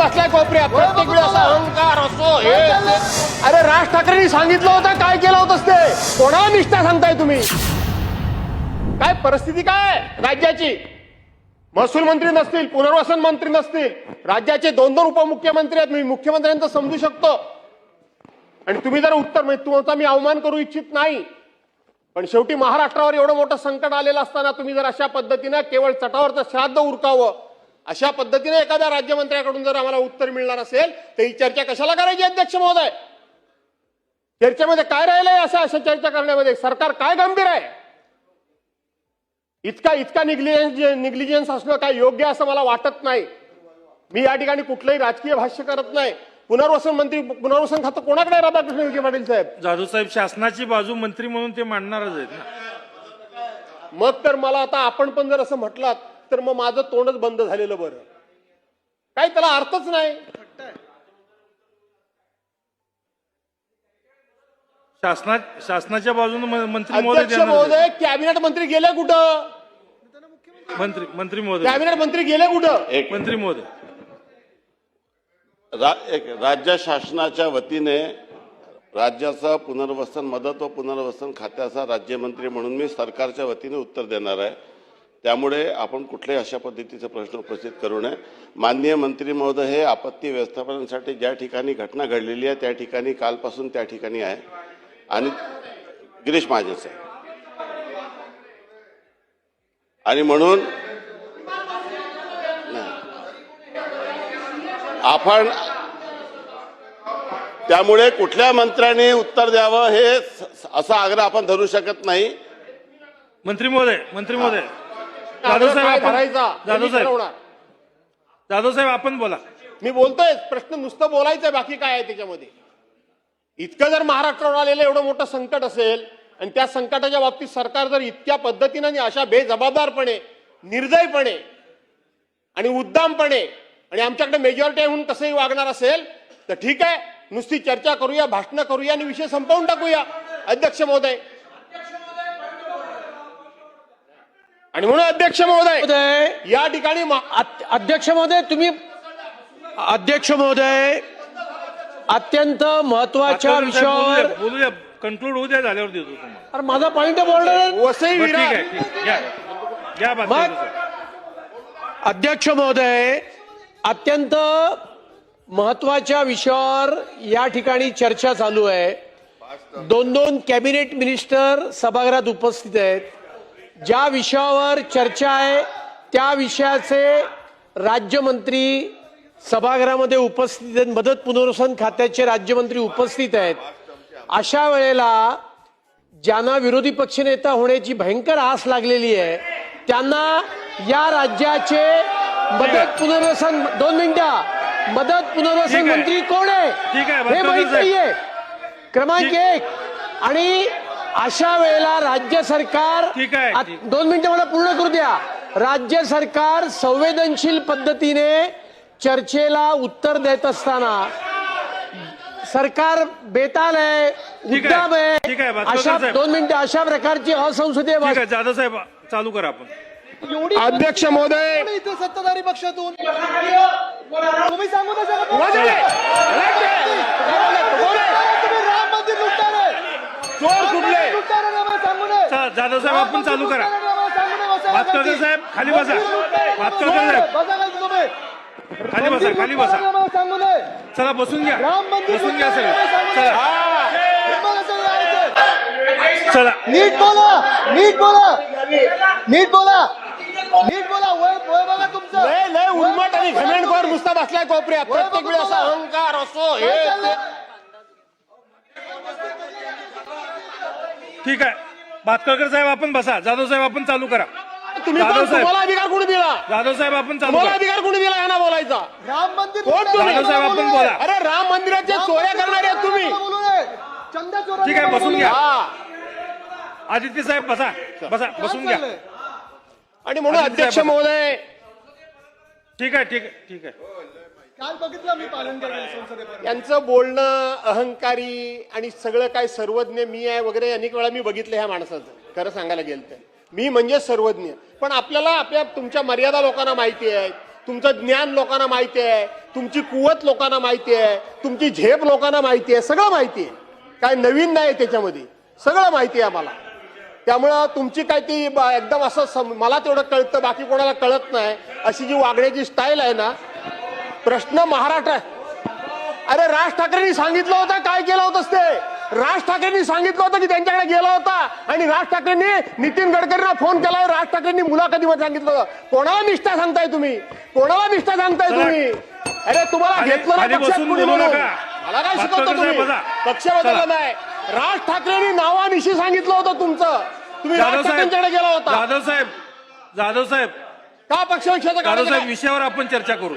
बसलाय कोपऱ्यात प्रत्येक वेळी असा अहंकार असो हे अरे राज ठाकरेंनी सांगितलं होतं काय केलं होतंस ते कोणाला निष्ठा सांगताय तुम्ही काय परिस्थिती काय राज्याची महसूल मंत्री नसतील पुनर्वसन मंत्री नसतील राज्याचे दोन दोन उपमुख्यमंत्री आहेत मी मुख्यमंत्र्यांचं समजू शकतो आणि तुम्ही जर उत्तर तुमचा मी अवमान करू इच्छित नाही पण शेवटी महाराष्ट्रावर एवढं मोठं संकट आलेलं असताना तुम्ही जर अशा पद्धतीने केवळ चटावरचं श्राद्ध उरकावं अशा पद्धतीने एखाद्या राज्यमंत्र्याकडून जर आम्हाला उत्तर मिळणार असेल तर ही चर्चा कशाला करायची अध्यक्ष महोदय चर्चेमध्ये काय राहिलंय अशा चर्चा करण्यामध्ये सरकार काय गंभीर आहे इतका निग्लिजन्स असणं काय योग्य असं मला वाटत नाही मी या ठिकाणी कुठलंही राजकीय भाष्य करत नाही पुनर्वसन खातं कोणाकडे राधाकृष्ण विखे पाटील साहेब जाधव साहेब शासनाची बाजू मंत्री म्हणून ते मांडणारच आहेत ना मग तर मला आता आपण पण जर असं म्हटलात तर मग माझं तोंडच बंद झालेलं बरं काय त्याला अर्थच नाही शासनाच्या बाजूने मंत्री अध्यक्ष महोदय कॅबिनेट मंत्री गेले कुठं मंत्री महोदय कॅबिनेट मंत्री गेले कुठं मंत्री महोदय राज्य शासनाच्या वतीने राज्याचा पुनर्वसन मदत व पुनर्वसन खात्याचा राज्यमंत्री म्हणून मी सरकारच्या वतीने उत्तर देणार आहे त्यामुळे आपण कुठल्याही अशा पद्धतीचे प्रश्न उपस्थित करू नये माननीय मंत्री महोदय हे आपत्ती व्यवस्थापनासाठी ज्या ठिकाणी घटना घडलेली आहे त्या ठिकाणी कालपासून त्या ठिकाणी आहे आणि गिरीश महाजन साहेब आणि म्हणून आपण त्यामुळे कुठल्या मंत्र्यांनी उत्तर द्यावं हे असा आग्रह आपण धरू शकत नाही मंत्री महोदय जाधव साहेब आपण बोला मी बोलतोय प्रश्न नुसतं बोलायचंय बाकी काय आहे त्याच्यामध्ये इतकं जर महाराष्ट्रावर आलेलं एवढं मोठं संकट असेल आणि त्या संकटाच्या बाबतीत सरकार जर इतक्या पद्धतीने आणि अशा बेजबाबदारपणे निर्दयपणे आणि उद्दामपणे आणि आमच्याकडे मेजॉरिटी आहे म्हणून कसंही वागणार असेल तर ठीक आहे नुसती चर्चा करूया भाषणं करूया आणि विषय संपवून टाकूया अध्यक्ष महोदय आणि म्हणून अध्यक्ष महोदय या ठिकाणी अध्यक्ष महोदय तुम्ही अध्यक्ष महोदय अत्यंत महत्वाच्या विषयावर बोलूया कंक्लूड होऊ द्या झाल्यावर देतो तुम्हाला अरे माझा पॉइंट बोलणार वसई विरार अध्यक्ष महोदय अत्यंत महत्वाच्या विषयावर या ठिकाणी चर्चा चालू आहे दोन दोन कॅबिनेट मिनिस्टर सभागृहात उपस्थित आहेत ज्या विषयावर चर्चा आहे त्या विषयाचे राज्यमंत्री सभागृहामध्ये उपस्थित आहेत मदत पुनर्वसन खात्याचे राज्यमंत्री उपस्थित आहेत अशा वेळेला ज्यांना विरोधी पक्षनेता होण्याची भयंकर आस लागलेली आहे त्यांना या राज्याचे मदत पुनर्वसन 2 मिनिटं मदत पुनर्वसन मंत्री कोण आहे हे माहित नाहीये क्रमांक 1 आणि अशा वेळेला राज्य सरकार 2 मिनिटं मला पूर्ण करू द्या राज्य सरकार संवेदनशील पद्धतीने चर्चेला उत्तर देत असताना सरकार बेताल आहे उद्दाम आहे अशा 2 मिनिटं अशा प्रकारची असंसदीय जाधव साहेब चालू करा आपण अध्यक्ष महोदय इथे सत्ताधारी पक्षातून तुम्ही सांगू नाही शकत तुम्ही राम मंदिर लुटताय चोर कुठले सांगू नये जाधव साहेब आपण चालू करा भातकर साहेब खाली बसा भातकर साहेब खाली बसा सांगू नये चला बसून घ्या राम मंदिर बसून घ्या सगळे चला नीट बोला नीट बोला नीट बोला नीट बोला वय बघा तुमचं लय उन्मट आणि घमेंडखोर नुसता बसलाय कोपऱ्यात प्रत्येक वेळी असा अहंकार असो हे ठीक आहे भातकर साहेब आपण बसा जाधव साहेब आपण चालू करा तुम्ही तुम्हाला अधिकार कोणी दिला जाधव साहेब आपण चालू तुम्हाला करा अधिकार कोणी दिला यांना बोलायचा राम मंदिर कोण तुम्ही जाधव साहेब आपण बोला अरे राम मंदिराच्या चोऱ्या करणारे आहेत तुम्ही बोलू नये चंदा चोरा ठीक आहे बसून घ्या हा आदित्य साहेब बसा बसा बसून घ्या आणि म्हणून अध्यक्ष महोदय ठीक आहे ठीक आहे ठीक आहे काल बघितलं मी पालन केलं संसदेत यांचं बोलणं अहंकारी आणि सगळं काय सर्वज्ञ मी आहे वगैरे अनेक वेळा मी बघितलं ह्या माणसाचं खरं सांगायला गेलं तर मी म्हणजे सर्वज्ञ पण आपल्याला तुमच्या मर्यादा लोकांना माहिती आहे तुमचं ज्ञान लोकांना माहिती आहे तुमची कुवत लोकांना माहिती आहे, तुमची झेप लोकांना माहिती आहे, सगळं माहिती आहे. काय नवीन नाही त्याच्यामध्ये, सगळं माहिती आहे आम्हाला. त्यामुळं तुमची काय ती एकदम असं मला तेवढं कळतं, बाकी कोणाला कळत नाही अशी जी वागण्याची स्टाईल आहे ना. प्रश्न महाराष्ट्र. अरे राज ठाकरेंनी सांगितलं होतं, काय केलं होतंस ते? राज ठाकरेंनी सांगितलं होतं की त्यांच्याकडे गेला होता आणि राज ठाकरेंनी नितीन गडकरींना फोन केला. राज ठाकरेंनी मुलाखतीमध्ये सांगितलं होतं. कोणाला निष्ठा सांगताय तुम्ही? कोणाला निष्ठा सांगताय तुम्ही? अरे तुम्हाला घेतलं ना पक्षात कुणी म्हणून? मला काय शिकवतो तुम्ही? पक्ष बदलला नाही. राज ठाकरेंनी नावानिशी सांगितलं होतं तुमचं. तुम्ही राज ठाकरेंच्याकडे गेला होता. जाधव साहेब का पक्षविषयाचं विषयावर आपण चर्चा करू.